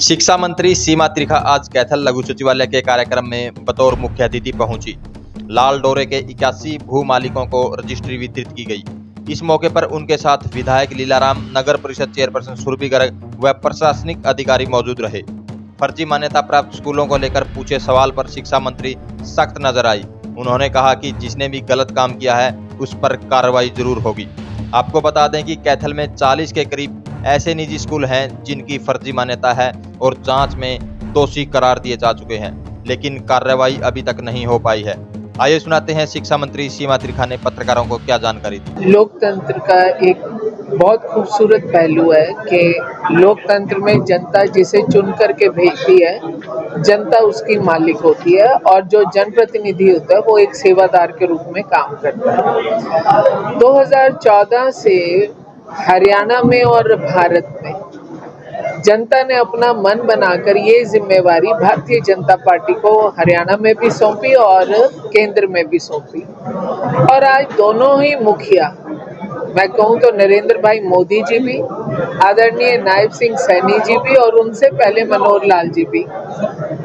शिक्षा मंत्री सीमा त्रिखा आज कैथल लघु सचिवालय के कार्यक्रम में बतौर मुख्य अतिथि पहुंची। लाल डोरे के 81 भू मालिकों को रजिस्ट्री वितरित की गई। इस मौके पर उनके साथ विधायक लीलाराम, नगर परिषद चेयरपर्सन सुरभि गर्ग व प्रशासनिक अधिकारी मौजूद रहे। फर्जी मान्यता प्राप्त स्कूलों को लेकर पूछे सवाल पर शिक्षा मंत्री सख्त नजर आई। उन्होंने कहा कि जिसने भी गलत काम किया है उस पर कार्रवाई जरूर होगी। आपको बता दें कि कैथल में 40 के करीब ऐसे निजी स्कूल हैं जिनकी फर्जी मान्यता है और जांच में दोषी करार दिए जा चुके हैं, लेकिन कार्रवाई अभी तक नहीं हो पाई है। आइए सुनाते हैं शिक्षा मंत्री सीमा त्रिखा ने पत्रकारों को क्या जानकारी दी। लोकतंत्र का एक बहुत खूबसूरत पहलू है कि लोकतंत्र में जनता जिसे चुन करके भेजती है, जनता उसकी मालिक होती है और जो जनप्रतिनिधि होता है वो एक सेवादार के रूप में काम करता है। 2014 से हरियाणा में और भारत में जनता ने अपना मन बनाकर ये जिम्मेवारी भारतीय जनता पार्टी को हरियाणा में भी सौंपी और केंद्र में भी सौंपी। और आज दोनों ही मुखिया, मैं कहूँ तो नरेंद्र भाई मोदी जी भी, आदरणीय नायब सिंह सैनी जी भी और उनसे पहले मनोहर लाल जी भी,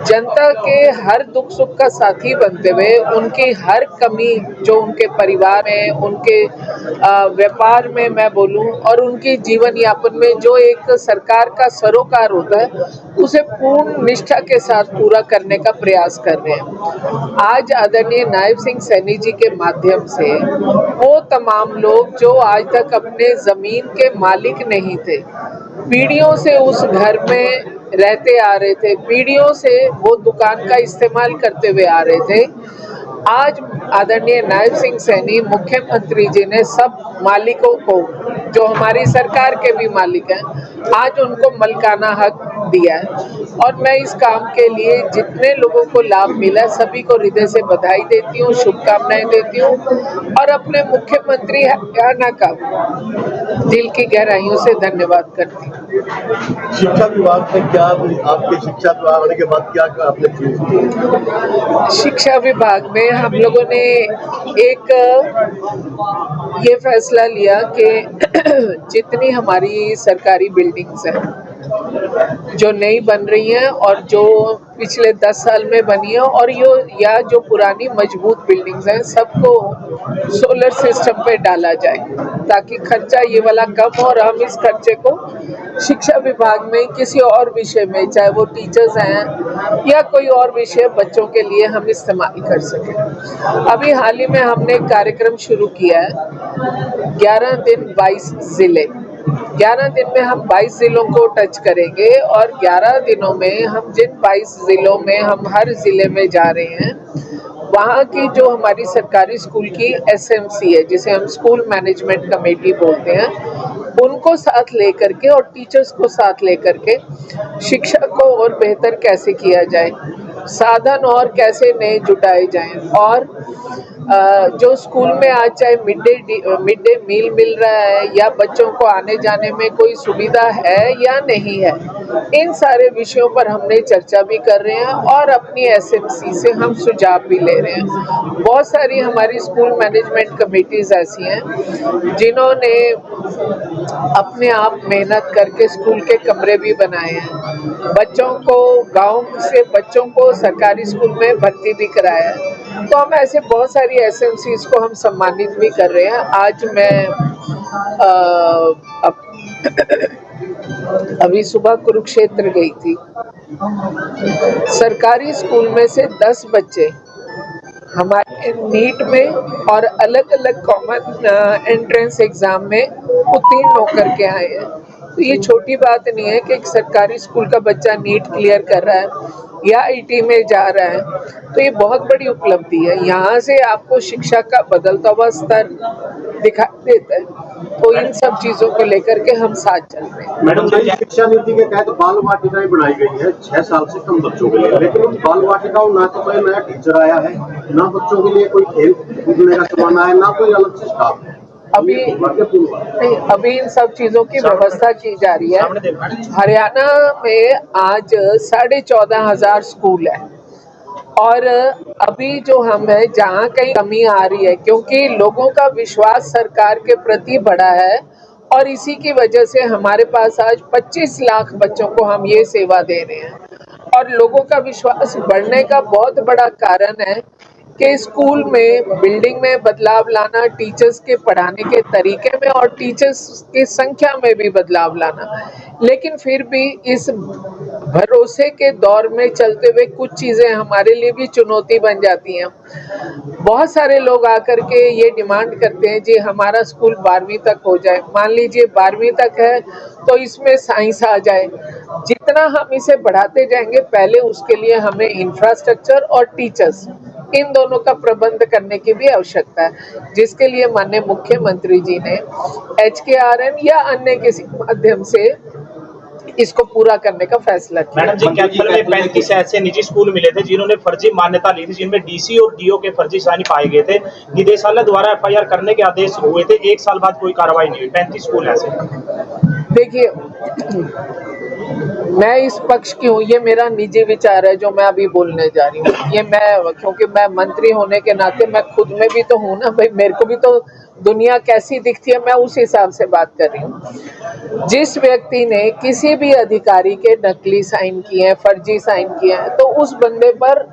जनता के हर दुख सुख का साथी बनते हुए उनकी हर कमी जो उनके परिवार में, उनके व्यापार में मैं बोलूं, और उनकी जीवन यापन में जो एक सरकार का सरोकार होता है उसे पूर्ण निष्ठा के साथ पूरा करने का प्रयास कर रहे हैं। आज आदरणीय नायब सिंह सैनी जी के माध्यम से वो तमाम लोग जो आज तक अपने जमीन के मालिक नहीं थे, पीढ़ियों से उस घर में रहते आ रहे थे, पीढ़ियों से वो दुकान का इस्तेमाल करते हुए आ रहे थे, आज आदरणीय नायब सिंह सैनी मुख्यमंत्री जी ने सब मालिकों को, जो हमारी सरकार के भी मालिक हैं, आज उनको मलकाना हक दिया है। और मैं इस काम के लिए जितने लोगों को लाभ मिला सभी को हृदय से बधाई देती हूँ, शुभकामनाएं देती हूँ और अपने मुख्यमंत्री हरियाणा का दिल की गहराइयों से धन्यवाद करती हूँ। शिक्षा विभाग में क्या आपके शिक्षा विभाग होने के बाद क्या आपने चीज की? शिक्षा विभाग में हम लोगों ने एक ये फैसला लिया कि जितनी हमारी सरकारी बिल्डिंग्स हैं जो नई बन रही हैं और जो पिछले 10 साल में बनी है और जो पुरानी मजबूत बिल्डिंग्स हैं, सबको सोलर सिस्टम पे डाला जाए ताकि खर्चा ये वाला कम हो और हम इस खर्चे को शिक्षा विभाग में किसी और विषय में, चाहे वो टीचर्स हैं या कोई और विषय बच्चों के लिए, हम इस्तेमाल कर सकें। अभी हाल ही में हमने एक कार्यक्रम शुरू किया है, 11 दिन 22 जिले। 11 दिन में हम 22 जिलों को टच करेंगे और 11 दिनों में हम जिन 22 जिलों में हम हर जिले में जा रहे हैं, वहाँ की जो हमारी सरकारी स्कूल की SMC है, जिसे हम स्कूल मैनेजमेंट कमेटी बोलते हैं, उनको साथ लेकर के और टीचर्स को साथ लेकर के शिक्षा को और बेहतर कैसे किया जाए, साधन और कैसे नए जुटाए जाएं, और जो स्कूल में आज चाहे मिड डे मील मिल रहा है या बच्चों को आने जाने में कोई सुविधा है या नहीं है, इन सारे विषयों पर हमने चर्चा भी कर रहे हैं और अपनी SMC से हम सुझाव भी ले रहे हैं। बहुत सारी हमारी स्कूल मैनेजमेंट कमेटीज ऐसी हैं जिन्होंने अपने आप मेहनत करके स्कूल के कमरे भी बनाए हैं, बच्चों को, गांव से बच्चों को सरकारी स्कूल में भर्ती भी कराया है। तो हम ऐसे बहुत सारी SMCs को हम सम्मानित भी कर रहे हैं। आज मैं अभी सुबह कुरुक्षेत्र गई थी, सरकारी स्कूल में से 10 बच्चे हमारे नीट में और अलग अलग कॉमन एंट्रेंस एग्जाम में उत्तीर्ण होकर के आए हैं। तो ये छोटी बात नहीं है कि एक सरकारी स्कूल का बच्चा नीट क्लियर कर रहा है या IIT में जा रहा है, तो ये बहुत बड़ी उपलब्धि है। यहाँ से आपको शिक्षा का बदलता हुआ स्तर दिखाई देता है। तो इन सब चीजों को लेकर के हम साथ चल रहे हैं। मैडम, शिक्षा नीति के तहत बाल वाटिकाएं बनाई गई है 6 साल से कम बच्चों के लिए, लेकिन उन बाल वाटिकाओं ना तो कोई नया टीचर आया है, ना बच्चों के लिए कोई खेल कूदने का सामान आया, ना कोई अलग से स्टाफ है। अभी इन सब चीजों की व्यवस्था की जा रही है। हरियाणा में आज 14,500 स्कूल है और अभी जो हम है जहाँ कहीं कमी आ रही है, क्योंकि लोगों का विश्वास सरकार के प्रति बढ़ा है और इसी की वजह से हमारे पास आज 25 लाख बच्चों को हम ये सेवा दे रहे हैं। और लोगों का विश्वास बढ़ने का बहुत बड़ा कारण है कि स्कूल में बिल्डिंग में बदलाव लाना, टीचर्स के पढ़ाने के तरीके में और टीचर्स की संख्या में भी बदलाव लाना। लेकिन फिर भी इस भरोसे के दौर में चलते हुए कुछ चीज़ें हमारे लिए भी चुनौती बन जाती हैं। बहुत सारे लोग आकर के ये डिमांड करते हैं जी हमारा स्कूल 12वीं तक हो जाए। मान लीजिए 12वीं तक है तो इसमें साइंस आ जाए। जितना हम इसे बढ़ाते जाएंगे पहले उसके लिए हमें इंफ्रास्ट्रक्चर और टीचर्स इन दोनों का प्रबंध करने की भी आवश्यकता है, जिसके लिए माननीय मुख्यमंत्री जी ने HKRM या अन्य किसी माध्यम से इसको पूरा करने का फैसला किया। मैडम जी, कैथल में 35 ऐसे निजी स्कूल मिले थे जिन्होंने फर्जी मान्यता ली थी, जिनमें DC और DO के फर्जी साइन पाए गए थे। निदेशालय द्वारा FIR करने के आदेश हुए थे, 1 साल बाद कोई कार्रवाई नहीं हुई। 35 स्कूल ऐसे। देखिए, मैं इस पक्ष की हूँ, ये मेरा निजी विचार है जो मैं अभी बोलने जा रही हूँ। ये मैं, क्योंकि मैं मंत्री होने के नाते मैं खुद में भी तो हूँ ना भाई, मेरे को भी तो दुनिया कैसी दिखती है मैं उस हिसाब से बात कर रही हूँ। जिस व्यक्ति ने किसी भी अधिकारी के नकली साइन किए हैं, फर्जी साइन किए हैं, तो उस बंदे पर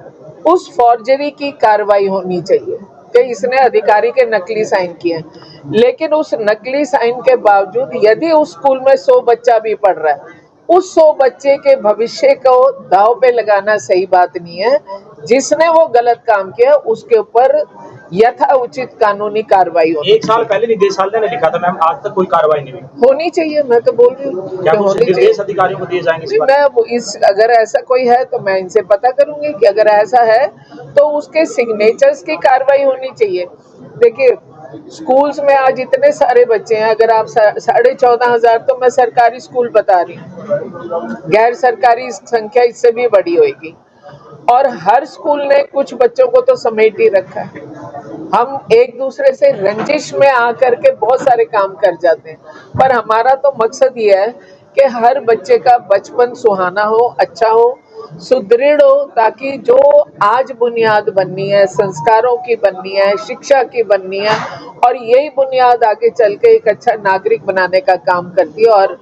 उस फॉर्जरी की कार्रवाई होनी चाहिए कि इसने अधिकारी के नकली साइन किए हैं। लेकिन उस नकली साइन के बावजूद यदि उस स्कूल में 100 बच्चा भी पढ़ रहा है, उस 100 बच्चे के भविष्य को दांव पे लगाना सही बात नहीं है। जिसने वो गलत काम किया उसके ऊपर यथा उचित कानूनी कार्रवाई 1 साल पहले निदेशालय ने लिखा था मैम, आज तक कोई कार्रवाई नहीं हुई। होनी चाहिए। मैं तो बोल रही हूँ क्या कुछ निर्देश अधिकारियों को दिए जाएंगे? अगर ऐसा कोई है तो मैं इनसे पता करूंगी कि अगर ऐसा है तो उसके सिग्नेचर्स की कार्रवाई होनी चाहिए। देखिए, स्कूल्स में आज इतने सारे बच्चे हैं, अगर आप 14,500 तो मैं सरकारी स्कूल बता रही हूँ, गैर सरकारी संख्या इससे भी बड़ी होगी। और हर स्कूल ने कुछ बच्चों को तो समेट ही रखा है। हम एक दूसरे से रंजिश में आकर के बहुत सारे काम कर जाते हैं, पर हमारा तो मकसद ये है कि हर बच्चे का बचपन सुहाना हो, अच्छा हो, सुदृढ़ हो, ताकि जो आज बुनियाद बननी है, संस्कारों की बननी है, शिक्षा की बननी है, और यही बुनियाद आगे चल के एक अच्छा नागरिक बनाने का काम करती है। और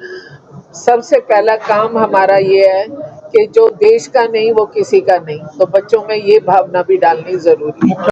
सबसे पहला काम हमारा ये है कि जो देश का नहीं वो किसी का नहीं, तो बच्चों में ये भावना भी डालनी जरूरी है।